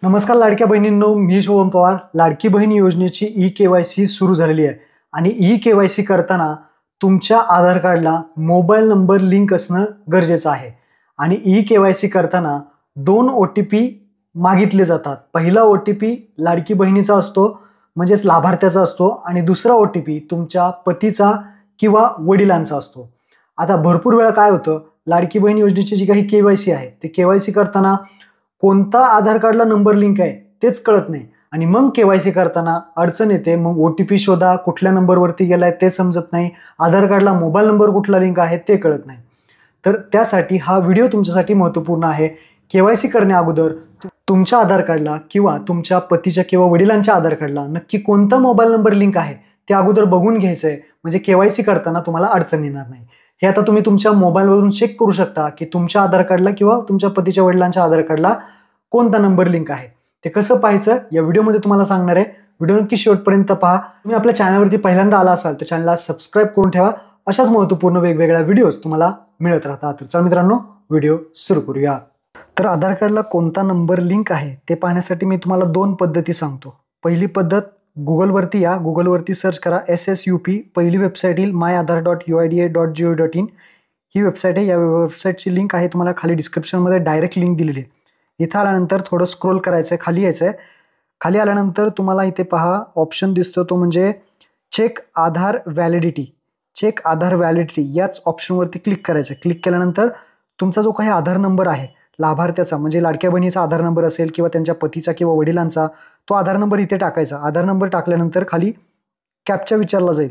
नमस्कार लाडक्या बहिणींनो, मी शुभम पवार. लाडकी बहीण योजनेची ई-केवायसी सुरू झालेली आहे आणि ई-केवायसी करताना तुमच्या आधार कार्डला मोबाईल नंबर लिंक असणं गरजेचं आहे. आणि ई-केवायसी करताना 2 OTP मागितले जातात. पहिला OTP लाडकी बहिणीचा असतो, म्हणजेच लाभार्थ्याचा असतो, आणि दुसरा OTP तुमच्या पतीचा किंवा वडिलांचा असतो. आता भरपूर वेळा काय होतं, लाडकी बहीण योजनेची जी काही केवायसी आहे ते केवायसी करताना कोणता आधार कार्डला नंबर लिंक आहे तेच कळत नाही आणि मग केवायसी करताना अडचण येते. मग OTP शोधा, कुठल्या नंबरवरती गेलाय ते समजत नाही, आधार कार्डला मोबाईल नंबर कुठला लिंक आहे ते कळत नाही. तर त्यासाठी हा व्हिडिओ तुमच्यासाठी महत्त्वपूर्ण आहे. केवायसी करण्या अगोदर तुमच्या आधार कार्डला किंवा तुमच्या पतीच्या किंवा वडिलांच्या आधार कार्डला नक्की कोणता मोबाईल नंबर लिंक आहे ते अगोदर बघून घ्यायचं आहे, म्हणजे केवायसी करताना तुम्हाला अडचण येणार नाही. हे आता तुम्ही तुमच्या मोबाईलवरून चेक करू शकता की तुमच्या आधार कार्डला किंवा तुमच्या पतीच्या वडिलांच्या आधार कार्डला कोणता नंबर लिंक आहे. ते कसं पाहायचं या व्हिडिओमध्ये तुम्हाला सांगणार आहे. व्हिडिओ नक्की शेवटपर्यंत पहा. तुम्ही आपल्या चॅनलवरती पहिल्यांदा आला असाल तर चॅनलला सबस्क्राईब करून ठेवा. अशाच महत्त्वपूर्ण वेगवेगळ्या व्हिडिओज तुम्हाला मिळत राहतात. तर चला मित्रांनो, व्हिडिओ सुरू करूया. तर आधार कार्डला कोणता नंबर लिंक आहे ते पाहण्यासाठी मी तुम्हाला 2 पद्धती सांगतो. पहिली पद्धत, गुगलवरती या, गुगलवरती सर्च करा SSUP. पहिली वेबसाईट येईल myaadhar.uida.gov.in. ही वेबसाईट आहे. या वेबसाईटची लिंक आहे तुम्हाला खाली डिस्क्रिप्शनमध्ये डायरेक्ट लिंक दिलेली आहे. इथं आल्यानंतर थोडं स्क्रोल करायचं आहे, खाली यायचं आहे. खाली आल्यानंतर तुम्हाला इथे पहा ऑप्शन दिसतो, तो म्हणजे चेक आधार व्हॅलिडिटी. चेक आधार व्हॅलिडिटी याच ऑप्शनवरती क्लिक करायचं आहे. क्लिक केल्यानंतर तुमचा जो काही आधार नंबर आहे लाभार्थ्याचा, म्हणजे लाडक्या बहिणीचा आधार नंबर असेल किंवा त्यांच्या पतीचा किंवा वडिलांचा, तो आधार नंबर इथे टाकायचा. आधार नंबर टाकल्यानंतर खाली कॅप्चा विचारला जाईल.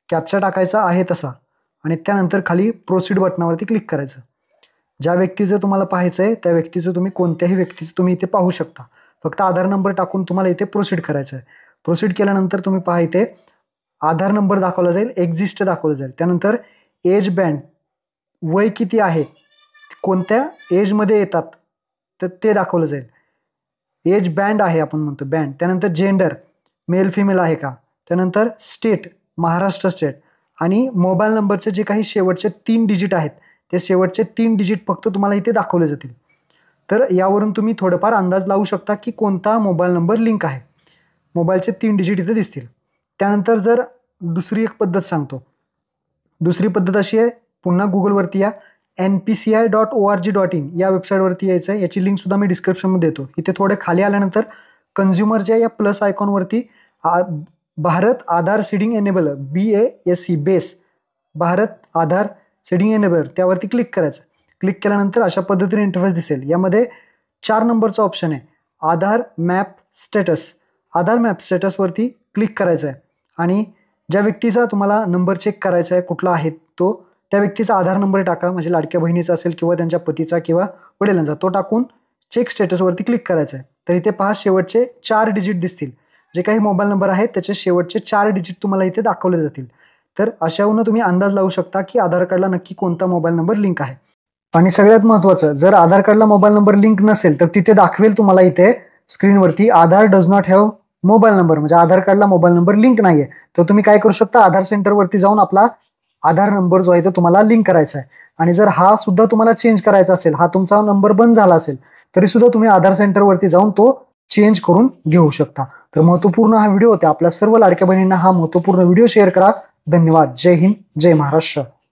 कॅप्चा टाकायचा आहे तसा आणि त्यानंतर खाली प्रोसीड बटनावरती क्लिक करायचं. ज्या व्यक्तीचं तुम्हाला पाहायचं आहे त्या व्यक्तीचं तुम्ही कोणत्याही व्यक्तीचं तुम्ही इथे पाहू शकता. फक्त आधार नंबर टाकून तुम्हाला इथे प्रोसीड करायचं आहे. प्रोसीड केल्यानंतर तुम्ही पहा इथे आधार नंबर दाखवला जाईल, एक्झिस्ट दाखवलं जाईल. त्यानंतर एज बँड, वय किती आहे, कोणत्या एजमध्ये येतात तर ते दाखवलं जाईल. एज बँड आहे आपण म्हणतो, बँड. त्यानंतर जेंडर, मेल फिमेल आहे का. त्यानंतर स्टेट, महाराष्ट्र स्टेट. आणि मोबाईल नंबरचे जे काही शेवटचे 3 डिजिट आहेत ते शेवटचे 3 डिजिट फक्त तुम्हाला इथे दाखवले जातील. तर यावरून तुम्ही थोडंफार अंदाज लावू शकता की कोणता मोबाईल नंबर लिंक आहे. मोबाईलचे 3 डिजिट इथे दिसतील. त्यानंतर जर दुसरी एक पद्धत सांगतो. दुसरी पद्धत अशी आहे, पुन्हा गुगलवरती या, npci.org.in या वेबसाईटवरती यायचं आहे. याची लिंकसुद्धा मी डिस्क्रिप्शनमध्ये देतो. इथे थोडे खाली आल्यानंतर कन्झ्युमरच्या या प्लस आयकॉनवरती Bharat Aadhaar seeding enabler, BASE, base, Bharat Aadhaar seeding enabler, त्यावरती क्लिक करायचं. क्लिक केल्यानंतर अशा पद्धतीने इंटरफेस दिसेल. यामध्ये 4 नंबरचा ऑप्शन आहे, आधार मॅप स्टेटस. आधार मॅप स्टेटसवरती क्लिक करायचं आहे आणि ज्या व्यक्तीचा तुम्हाला नंबर चेक करायचा आहे कुठला आहे तो, त्या व्यक्तीचा आधार नंबर टाका, म्हणजे लाडक्या बहिणीचा असेल किंवा त्यांच्या पतीचा किंवा वडिलांचा, तो टाकून चेक स्टेटसवरती क्लिक करायचं आहे. तर इथे पहा शेवटचे 4 डिजिट दिसतील. जे काही मोबाईल नंबर आहेत त्याचे शेवटचे 4 डिजिट तुम्हाला इथे दाखवले जातील. तर अशाहून तुम्ही अंदाज लावू शकता की आधार कार्डला नक्की कोणता मोबाईल नंबर लिंक आहे. आणि सगळ्यात महत्त्वाचं, जर आधार कार्डला मोबाईल नंबर लिंक नसेल तर तिथे दाखवेल तुम्हाला इथे स्क्रीनवरती Aadhaar does not have mobile number, म्हणजे आधार कार्डला मोबाईल नंबर लिंक नाहीये. तर तुम्ही काय करू शकता, आधार सेंटरवरती जाऊन आपला आधार नंबर जो आहे तो तुम्हाला लिंक करायचा आहे. आणि जर हा सुद्धा तुम्हाला चेंज करायचा असेल, हा तुमचा नंबर बंद झाला असेल, तरी सुद्धा तुम्ही आधार सेंटरवरती जाऊन तो चेंज करून घेऊ शकता. तर महत्त्वपूर्ण हा व्हिडिओ होता. आपल्या सर्व लाडक्या बहिणींना हा महत्त्वपूर्ण व्हिडिओ शेअर करा. धन्यवाद. जय हिंद, जय महाराष्ट्र.